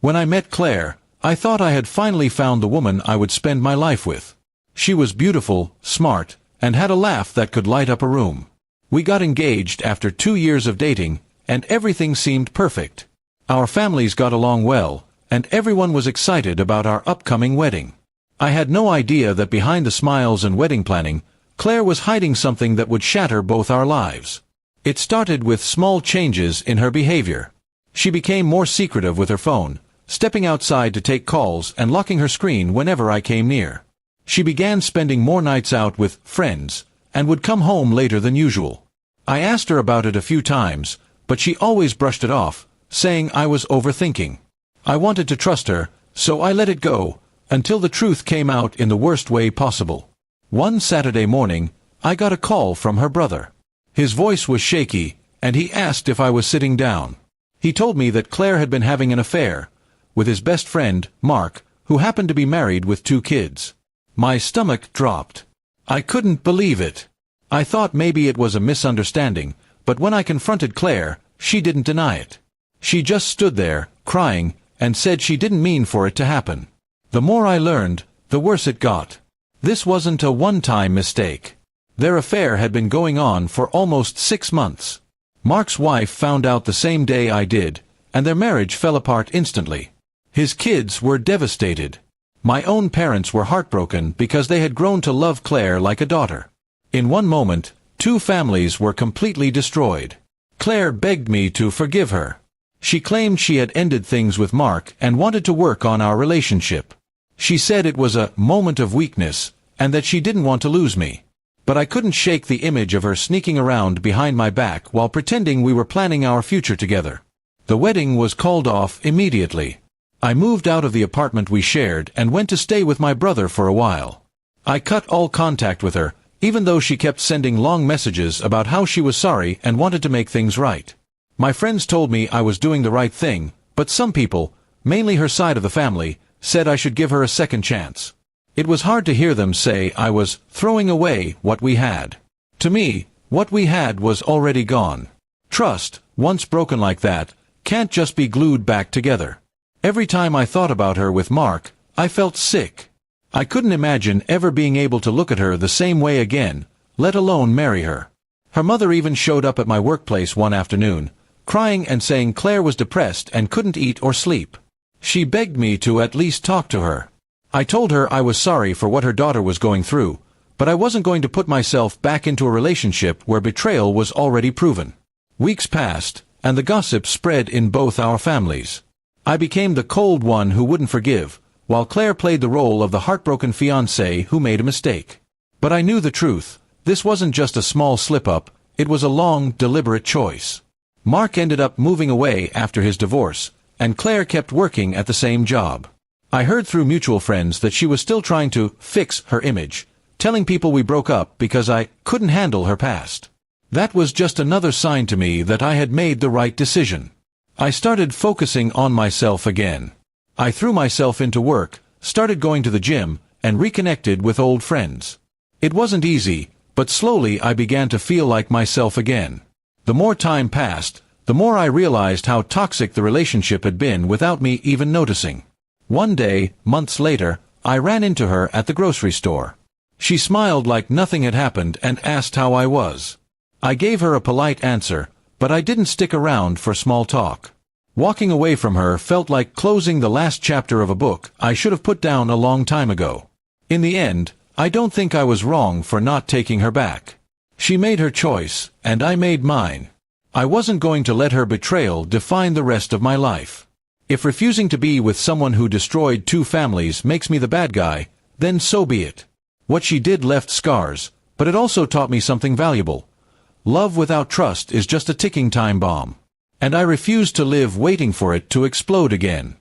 When I met Claire, I thought I had finally found the woman I would spend my life with. She was beautiful, smart, and had a laugh that could light up a room. We got engaged after 2 years of dating, and everything seemed perfect. Our families got along well, and everyone was excited about our upcoming wedding. I had no idea that behind the smiles and wedding planning, Claire was hiding something that would shatter both our lives. It started with small changes in her behavior. She became more secretive with her phone, stepping outside to take calls and locking her screen whenever I came near. She began spending more nights out with friends, and would come home later than usual. I asked her about it a few times, but she always brushed it off, saying I was overthinking. I wanted to trust her, so I let it go, until the truth came out in the worst way possible. One Saturday morning, I got a call from her brother. His voice was shaky, and he asked if I was sitting down. He told me that Claire had been having an affair with his best friend, Mark, who happened to be married with 2 kids. My stomach dropped. I couldn't believe it. I thought maybe it was a misunderstanding, but when I confronted Claire, she didn't deny it. She just stood there, crying, and said she didn't mean for it to happen. The more I learned, the worse it got. This wasn't a one-time mistake. Their affair had been going on for almost 6 months. Mark's wife found out the same day I did, and their marriage fell apart instantly. His kids were devastated. My own parents were heartbroken because they had grown to love Claire like a daughter. In one moment, 2 families were completely destroyed. Claire begged me to forgive her. She claimed she had ended things with Mark and wanted to work on our relationship. She said it was a moment of weakness, and that she didn't want to lose me. But I couldn't shake the image of her sneaking around behind my back while pretending we were planning our future together. The wedding was called off immediately. I moved out of the apartment we shared and went to stay with my brother for a while. I cut all contact with her, even though she kept sending long messages about how she was sorry and wanted to make things right. My friends told me I was doing the right thing, but some people, mainly her side of the family, said I should give her a second chance. It was hard to hear them say I was throwing away what we had. To me, what we had was already gone. Trust, once broken like that, can't just be glued back together. Every time I thought about her with Mark, I felt sick. I couldn't imagine ever being able to look at her the same way again, let alone marry her. Her mother even showed up at my workplace one afternoon, crying and saying Claire was depressed and couldn't eat or sleep. She begged me to at least talk to her. I told her I was sorry for what her daughter was going through, but I wasn't going to put myself back into a relationship where betrayal was already proven. Weeks passed, and the gossip spread in both our families. I became the cold one who wouldn't forgive, while Claire played the role of the heartbroken fiancé who made a mistake. But I knew the truth. This wasn't just a small slip-up, it was a long, deliberate choice. Mark ended up moving away after his divorce, and Claire kept working at the same job. I heard through mutual friends that she was still trying to fix her image, telling people we broke up because I couldn't handle her past. That was just another sign to me that I had made the right decision. I started focusing on myself again. I threw myself into work, started going to the gym, and reconnected with old friends. It wasn't easy, but slowly I began to feel like myself again. The more time passed, the more I realized how toxic the relationship had been without me even noticing. One day, months later, I ran into her at the grocery store. She smiled like nothing had happened and asked how I was. I gave her a polite answer, but I didn't stick around for small talk. Walking away from her felt like closing the last chapter of a book I should have put down a long time ago. In the end, I don't think I was wrong for not taking her back. She made her choice, and I made mine. I wasn't going to let her betrayal define the rest of my life. If refusing to be with someone who destroyed 2 families makes me the bad guy, then so be it. What she did left scars, but it also taught me something valuable. Love without trust is just a ticking time bomb. And I refuse to live waiting for it to explode again.